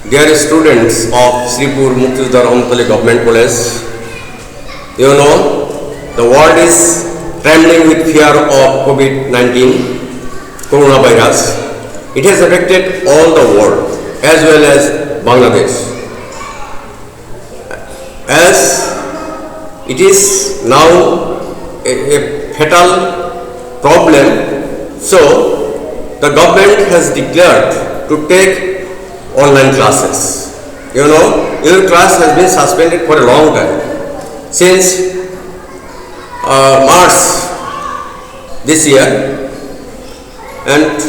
Dear students of Sripur Muktidhar Amtali Government College, you know the world is trembling with fear of COVID-19 coronavirus. It has affected all the world as well as Bangladesh. As it is now a fatal problem, so the government has declared to take online classes. You know, your class has been suspended for a long time, since March this year, and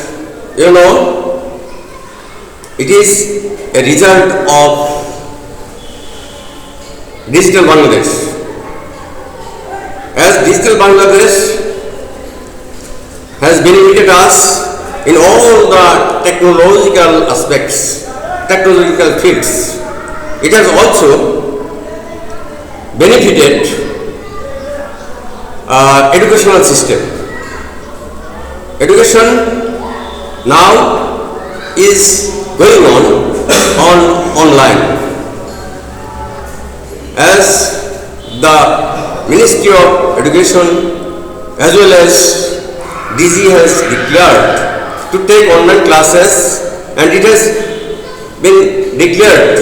you know, it is a result of Digital Bangladesh. As Digital Bangladesh has benefited us in all the technological aspects, technological fields, it has also benefited educational system. Education now is going on online. As the Ministry of Education as well as DG has declared to take online classes, and it has been declared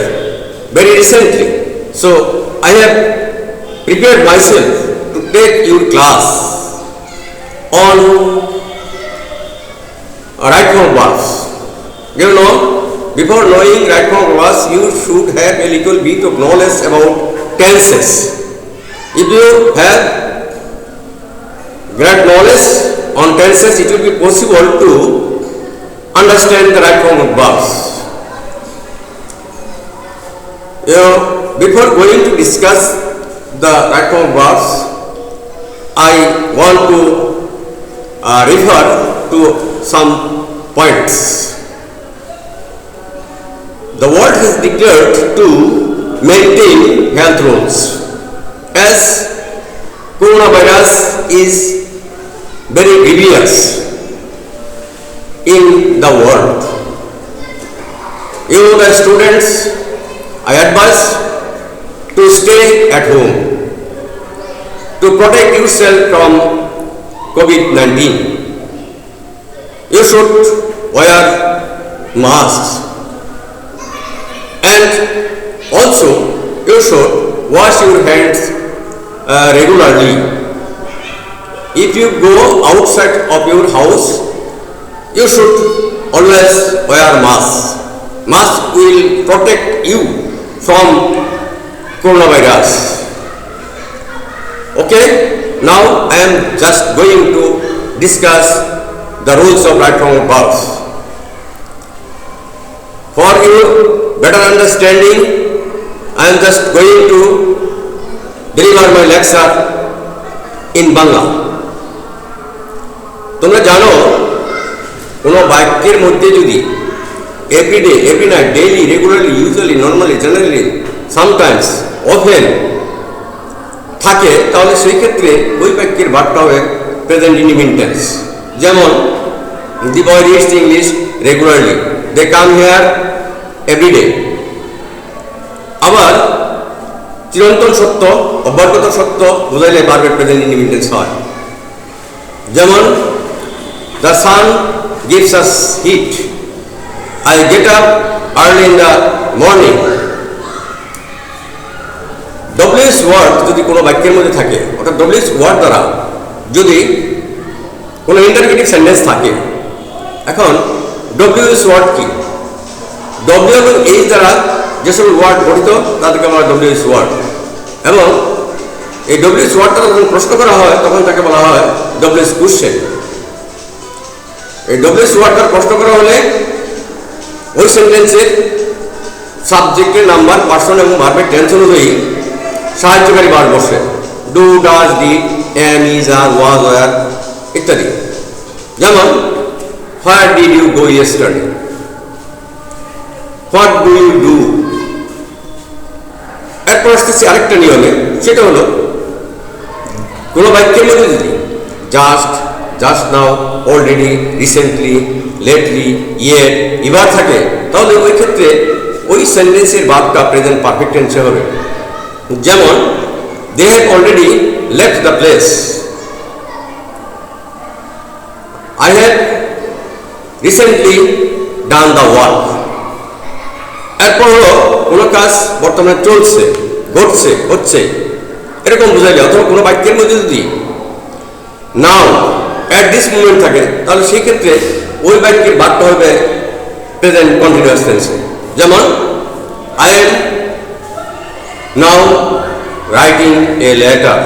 very recently. So I have prepared myself to take your class on right from verbs. You know, before knowing right from verbs, you should have a little bit of knowledge about tenses. If you have great knowledge on tenses, it will be possible to understand the right form of verbs. You know, before going to discuss the right form of verbs, I want to refer to some points. The world has declared to maintain health rules, as coronavirus is very grievous in the world. You know, the students, I advise to stay at home to protect yourself from COVID-19. You should wear masks, and also you should wash your hands regularly. If you go outside of your house, you should always wear mask. Mask will protect you from coronavirus. Okay, now I am just going to discuss the rules of right from verbs. For your better understanding, I am just going to deliver my lecture in Bangla. তোমরা জানো, কোনো বাক্যের মধ্যে যদি everyday, every night, daily, regularly, usually, normally, generally, sometimes, often থাকে, তাহলে সেই ক্ষেত্রে ওই বাক্যের ভার্বটা হবে প্রেজেন্ট ইনডিফিনিট টেন্স। যেমন, the boy reads English regularly, they come here everyday. আবার চিরন্তন সত্য, অব্যর্গত সত্য বোঝাইলে ভার্বের প্রেজেন্ট ইনডিফিনিট টেন্স হয়। যেমন, the sun gives us heat. I get up early in the morning. WH word যদি কোনো বাক্যের মধ্যে থাকে, অর্থাৎ WH word দ্বারা যদি কোনো ইন্টারগেটিভ সেন্টেন্স থাকে, এখন WH word কি? W এবং H দ্বারা যেসব ওয়ার্ড গঠিত তাদেরকে বলা হয় WH word, এবং এই WH word দ্বারা যখন প্রশ্ন করা হয় তখন তাকে বলা হয় WH question. এই WH ওয়ার্ড দ্বারা প্রশ্ন করা হলে ওই সেন্টেন্সের সাবজেক্টের নাম্বার, পার্সন এবং ভার্বের টেন্স অনুযায়ী সাহায্যকারী ভার্ব বসে। Do, does, did, am, is, are, was, were ইত্যাদি। যেমন, where did you go yesterday, what do you do. এরপর আসতেছি আরেকটা নিয়মে, সেটা হলো কোনো বাক্যের মধ্যে যদি just, just now, already, recently, lately, yet, এবার থাকে, তাহলে ওই ক্ষেত্রে ওই সেন্টেন্সের ভার্বটা প্রেজেন্ট পারফেক্ট টেন্সে হবে। যেমন they have already left the place, I have recently done the work. এরপর হলো কোনো কাজ বর্তমানে চলছে, ঘটছে, হচ্ছে, এরকম বোঝা যায়। অথবা কোনো বাক্যের মধ্যে যদি নাও অ্যাট দিস মোমেন্ট থাকে, তাহলে সেই ক্ষেত্রে ওই বাক্যের ভার্বটা হবে প্রেজেন্ট কন্টিনিউয়াস টেন্সে। যেমন I am now writing a letter,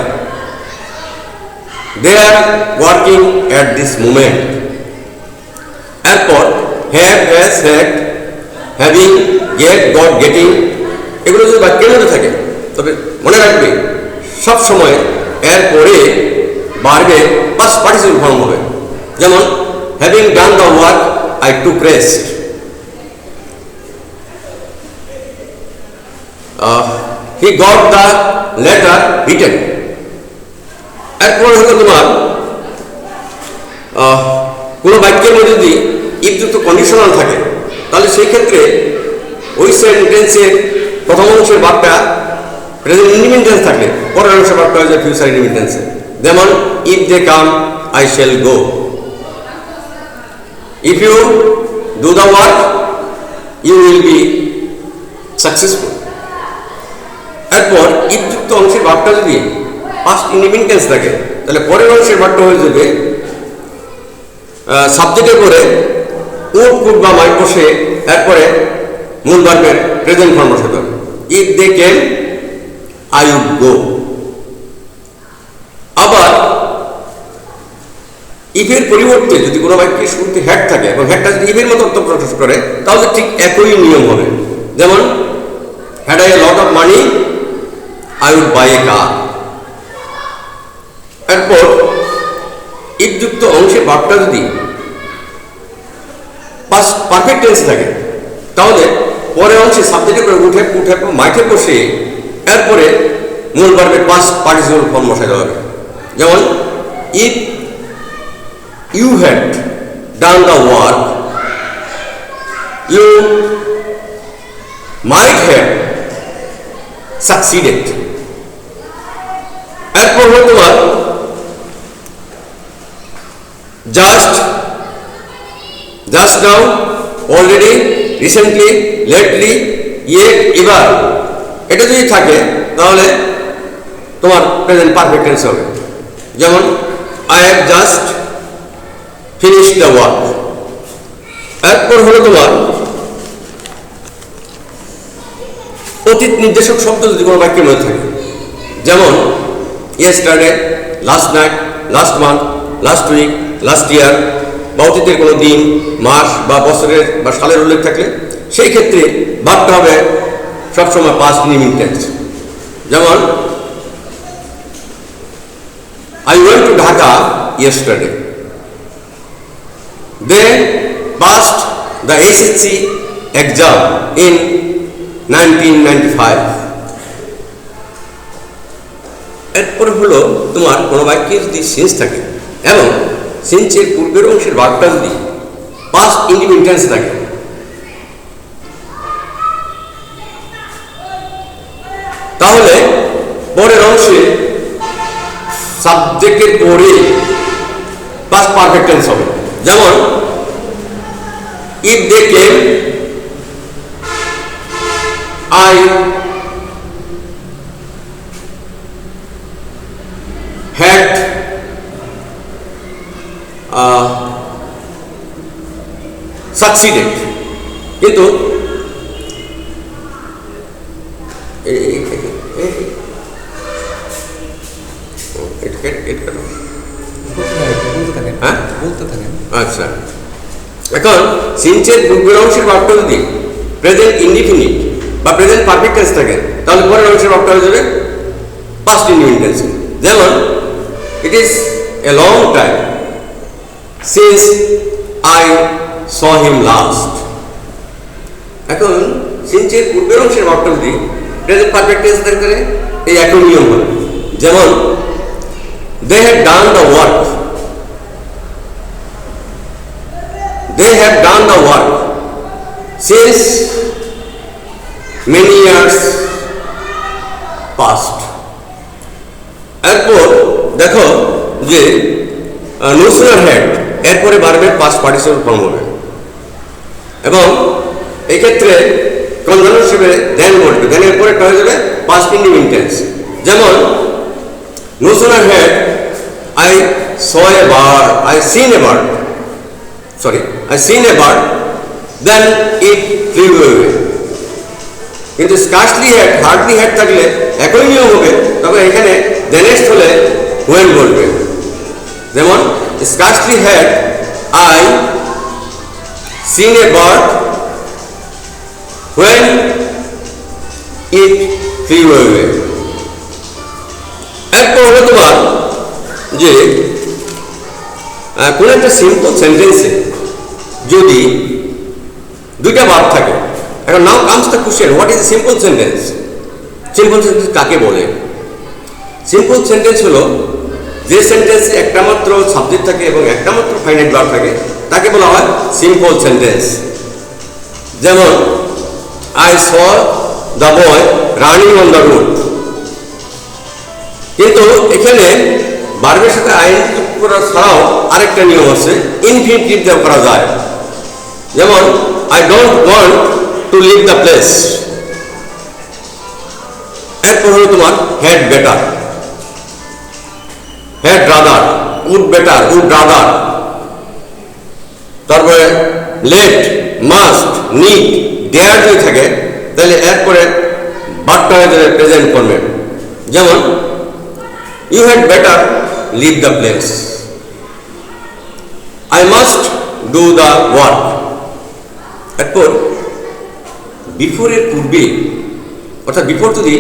they are working at this moment. এরপর have, has, had, having, get, got, getting, এগুলো যদি বাক্যের মধ্যে থাকে, তবে মনে রাখবে সব সময় এর পরে ভার্বের পাস্ট পার্টিসিপল ফর্ম হবে। যেমন having done the work I took rest, he got the letter written. এরপর হলো তোমার কোনো বাক্যের মধ্যে যদি ইফযুক্ত কন্ডিশনাল থাকে, তাহলে সেই ক্ষেত্রে ওই সেন্টেন্সের প্রথম অংশের ভার্বটা প্রেজেন্ট ইন্ডিপেন্ডেন্ট টেন্স থাকলে পরের অংশের ভার্বটা হয়ে যায় ফিউচার ইন্ডিপেন্ডেন্ট টেন্সে। যেমন if they come I shall go, if you do the work you will be successful. এরপর ইফযুক্ত অংশের ভার্বটা যদি পাস্ট ইন্ডিপেন্ডেন্ট টেন্স থাকে, তাহলে পরের অংশের ভার্বটা হয়ে যাবে সাবজেক্টের পরে উড, কুড বা মাইট বসে এরপরে মূল ভার্বের প্রেজেন্ট ফর্ম বসাতে হবে। If they came I would go. আবার ইফের পরিবর্তে যদি কোনো বাক্যের শুরুতে হ্যাড থাকে এবং হ্যাডটা যদি ইফের মতো অর্থ প্রকাশ করে, তাহলে ঠিক একই নিয়ম হবে। যেমন had I a lot of money I would buy a car. এরপর ইফযুক্ত অংশের ভার্বটা যদি পাস্ট পারফেক্ট টেন্স থাকে, তাহলে পরের অংশে সাবজেক্টের পরে উঠে, উঠে মাইটে বসে এরপরে মূল ভার্বের পাস্ট পার্টিসিপল ফর্ম বসাতে হবে। যেমন if you had done the work you might have succeeded. এরপর হলো তোমার just, just now, already, recently, lately, yet, এবার, এটা যদি থাকে তাহলে তোমার প্রেজেন্ট পারফেক্ট টেন্স হবে। যেমন I have just finish the work. এরপর হলো তোমার অতীত নির্দেশক শব্দ যদি কোনো বাক্যের মধ্যে থাকে, যেমন yesterday, last night, last month, last week, last year, বা অতীতের কোনো দিন, মাস বা বছরের বা সালের উল্লেখ থাকলে সেই ক্ষেত্রে ভাবতে হবে সবসময় পাস্ট ইন্ডিপেন্ডেন্ট টেন্স। যেমন I went to Dhaka yesterday. They passed the SSC exam in 1995. এরপর হলো তোমার কোনো বাক্যে যদি সেন্স থাকে এবং সেন্সের পূর্বের অংশের ভাগটা যদি পাস্ট ইন্ডিপেন্ডেন্ট টেন্স থাকে, তাহলে পরের অংশে সাবজেক্টের পরে পাস্ট পারফেক্ট টেন্স হবে। যেমন if they came I had succeeded. কিন্তু আচ্ছা, এখন সিন্সের পূর্বের অংশের ভাবটা যদি প্রেজেন্ট ইনডিফিনিট বা প্রেজেন্ট পারফেক্ট টেন্স থাকে, তাহলে পরের অংশের ভাবটা হয়ে যাবে পাস্ট ইনডিফিনিট টেন্স। যেমন it is a long time since I saw him last. এখন সিন্সের পূর্বের অংশের ভাবটা যদি প্রেজেন্ট পারফেক্ট টেন্স থাকে, এই একই নিয়ম হবে। যেমন they have done the work, they have done the work since many years past. এরপর দেখো যে no sooner had এরপরে ভার্বের পাস্ট পার্টিসিপল ফর্ম হবে এবং এই ক্ষেত্রে কনজাংশন হিসেবে দেন বলবে, দেন এরপরে হয়ে যাবে পাস্ট ইন্ডিফিনিট টেন্স। যেমন no sooner had I saw a bird, I seen a bird, I seen a bird, then it flew away. কিন্তু scarcely had, hardly had থাকলে একই নিয়ম হবে, তবে এখানে দেনের স্থলে when বলবে। যেমন scarcely had I seen a bird when it flew away. এরপর হলো তোমার যে কোন একটা সিম্পল সেন্টেন্সে যদি দুইটা ভার্ব থাকে, এখন নাও comes the question, what is a simple sentence? Simple sentence কাকে বলে? সিম্পল সেন্টেন্স হলো যে সেন্টেন্সে একটা মাত্র সাবজেক্ট থাকে এবং একটা মাত্র ফাইনাইট ভার্ব থাকে, তাকে বলা হয় সিম্পল সেন্টেন্স। যেমন I saw the boy running on the road, কিন্তু এখানে ভার্বের সাথে আইএনজি যুক্ত করা ছাড়াও আরেকটা নিয়ম আছে, ইনফিনিটিভ দিয়ে করা যায়। যেমন I don't want to leave the place. এরপর হলো তোমার had better, had rather, would better, would rather. তারপরে লেট, মাস্ট, নিড, ডেয়ার যদি থাকে তাহলে এরপরে ভার্বটা হয়ে যাবে প্রেজেন্ট ফর্মে। যেমন you had better leave the place, I must do the work। এরপর বিফোরের পূর্বে অর্থাৎ বিফোর যদি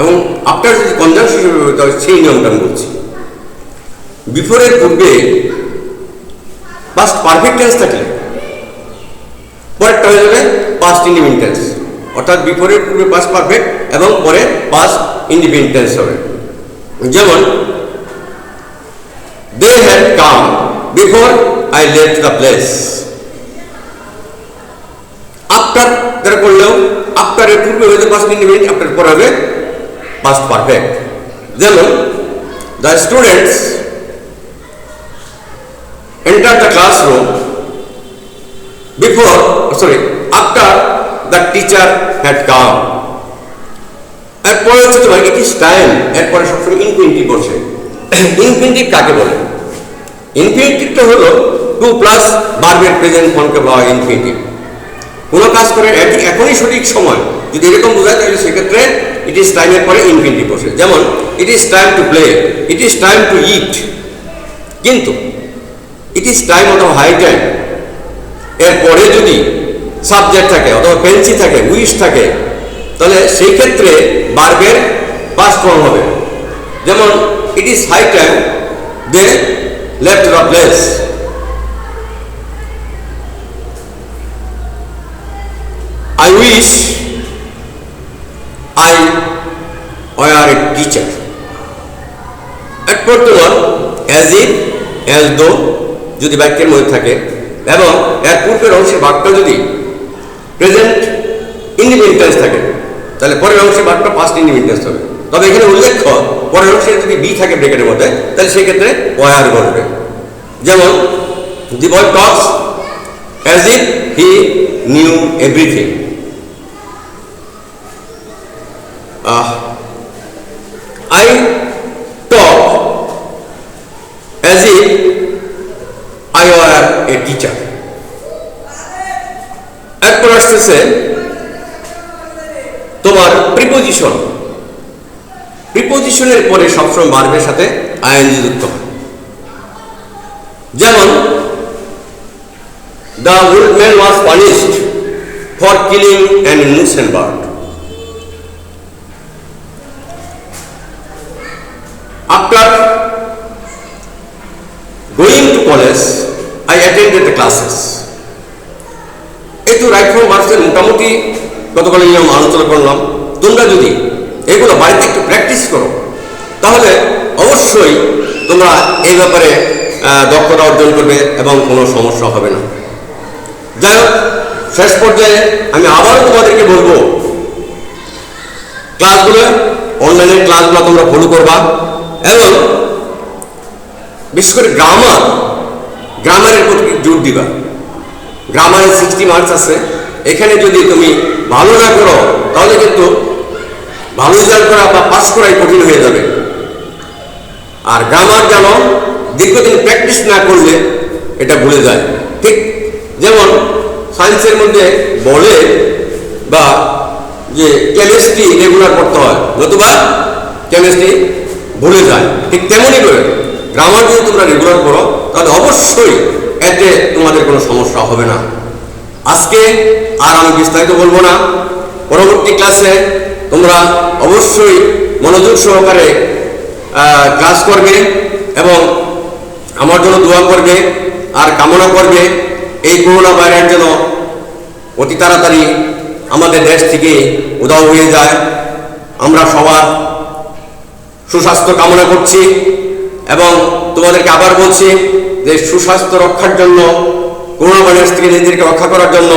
এবং আফটার যদি কনজাংশন হিসেবে ব্যবহৃত হয় সেই নিয়মটা আমি বলছি। বিফোরের পূর্বে পাস্ট পারফেক্ট টেন্স থাকলে পরেরটা হয়ে যাবে পাস্ট ইনডিফিনিট টেন্স, অর্থাৎ বিফোরের পূর্বে পাস্ট পারফেক্ট এবং পরে পাস্ট ইনডিফিনিট টেন্স হবে। যেমন they had come before I left the place। After দ্বারা করলেও আফটার এর পূর্বে হয়ে যাবে পাস্ট ইনডিফিনিট, আফটার পরে হবে পাস্ট পারফেক্ট। যেমন the students entered the classroom before, after the teacher had come। এরপরে হচ্ছে তোমার ইট ইজ টাইম, এরপরে সবসময় ইনফিনিটিভ বসে। ইনফিনিটিভ কাকে বলে? ইনফিনিটিভটা হলো টু প্লাস ভার্বের প্রেজেন্ট ফর্মকে বলা হয় ইনফিনিটিভ। কোনো কাজ করে এখনই সঠিক সময় যদি এরকম বোঝায় তাহলে সেক্ষেত্রে ইট ইজ টাইমের পরে ইনফিনিটিভ বসে। যেমন it is time to play, it is time to eat. কিন্তু ইট ইজ টাইম অথবা হাই টাইম এরপরে যদি সাবজেক্ট থাকে অথবা পেন্সি থাকে, উইশ থাকে, তাহলে সেই ক্ষেত্রে ভার্বের পাস্ট ফর্ম হবে। যেমন it is high time they left the place. I wish I were a teacher. এরপর তোমার অ্যাজ ইফ, অ্যাজ দো যদি বাক্যের মধ্যে থাকে এবং এর পূর্বের অংশের ভাগটা যদি প্রেজেন্ট ইনডিফিনিট টেন্স থাকে তাহলে পরের অংশে ভার্বটা পাস্ট ইনডিফিনিট টেন্স হবে। তবে এখানে উল্লেখ্য পরের অংশে যদি বি থাকে ব্রেকেটের মধ্যে তাহলে সেই ক্ষেত্রে ওয়ার বলবে। যেমন the boy talks as if he knew everything. I talk as if I were a teacher. এরপর আসতেছে তোমার প্রিপোজিশন। প্রিপোজিশনের পরে সবসময় ভার্বের সাথে আইএনজি যুক্ত হয়। যেমন the old man was punished for killing an innocent bird. After going to college I attended the classes. এই তো রাইট ফ্রম ভার্বসের মোটামুটি কতগুলো নিয়ম আলোচনা করলাম। তোমরা যদি এগুলো বাড়িতে একটু প্র্যাকটিস করো তাহলে অবশ্যই তোমরা এই ব্যাপারে দক্ষতা অর্জন করবে এবং কোনো সমস্যা হবে না। যাই হোক, শেষ পর্যায়ে আমি আবারও তোমাদেরকে বলবো করে অনলাইনের ক্লাসগুলো তোমরা ফলো করবা এবং বিশেষ করে গ্রামারের প্রতি জোর দিবা। গ্রামারে 60 মার্কস আছে, এখানে যদি তুমি ভালো না করো তাহলে কিন্তু ভালো রেজাল্ট করা বা পাস করাই কঠিন হয়ে যাবে। আর গ্রামার যেন দীর্ঘদিন প্র্যাকটিস না করলে এটা ভুলে যায়। ঠিক যেমন সায়েন্সের মধ্যে বলে বা যে কেমিস্ট্রি রেগুলার করতে হয়, নতুবা কেমিস্ট্রি ভুলে যায়, ঠিক তেমনই করে গ্রামার যদি তোমরা রেগুলার করো তাহলে অবশ্যই এতে তোমাদের কোনো সমস্যা হবে না। আজকে আর আমি বিস্তারিত বলবো না, পরবর্তী ক্লাসে তোমরা অবশ্যই মনোযোগ সহকারে ক্লাস করবে এবং আমার জন্য দোয়া করবে আর কামনা করবে এই করোনা ভাইরাস যেন অতি তাড়াতাড়ি আমাদের দেশ থেকে উধাও হয়ে যায়। আমরা সবার সুস্বাস্থ্য কামনা করছি এবং তোমাদেরকে আবার বলছি যে সুস্বাস্থ্য রক্ষার জন্য, করোনা ভাইরাস থেকে নিজেদেরকে রক্ষা করার জন্য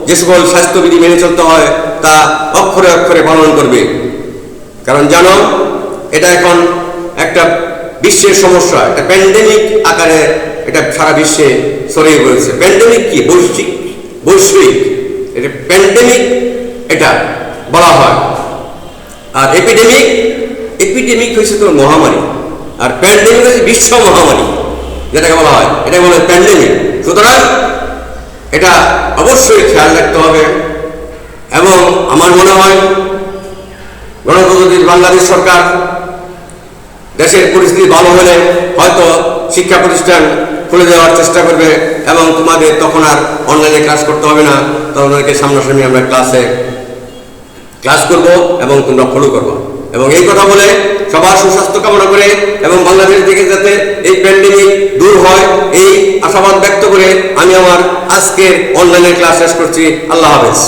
যে সকল স্বাস্থ্যবিধি মেনে চলতে হয় তা অক্ষরে অক্ষরে পালন করবে। কারণ জানো এটা এখন একটা বিশ্বের সমস্যা, একটা প্যান্ডেমিক আকারে এটা সারা বিশ্বে ছড়িয়ে পড়েছে। প্যান্ডেমিক কি? বৈশ্বিক এটা প্যান্ডেমিক এটা বলা হয়। আর এপিডেমিক হয়েছে তো মহামারী, আর প্যান্ডেমিক হচ্ছে বিশ্ব মহামারী যেটাকে বলা হয়, এটা বলা হয় প্যান্ডেমিক। সুতরাং এটা অবশ্যই খেয়াল রাখতে হবে এবং আমার মনে হয় গণপ্রজাতন্ত্রী বাংলাদেশ সরকার দেশের পরিস্থিতি ভালো হলে হয়তো শিক্ষা প্রতিষ্ঠান খুলে দেওয়ার চেষ্টা করবে এবং তোমাদের তখন আর অনলাইনে ক্লাস করতে হবে না, তোমাদেরকে সামনাসামনি আমরা ক্লাস করব এবং তোমরা ফলো করবো। এবং এই কথা বলে সবার সুস্বাস্থ্য কামনা করে এবং বাংলাদেশ থেকে যাতে এই প্যান্ডেমিক দূর হয় এই আশাবাদ ব্যক্ত করে আমি আমার আজকের অনলাইনের ক্লাস শেষ করছি। আল্লাহ হাফেজ।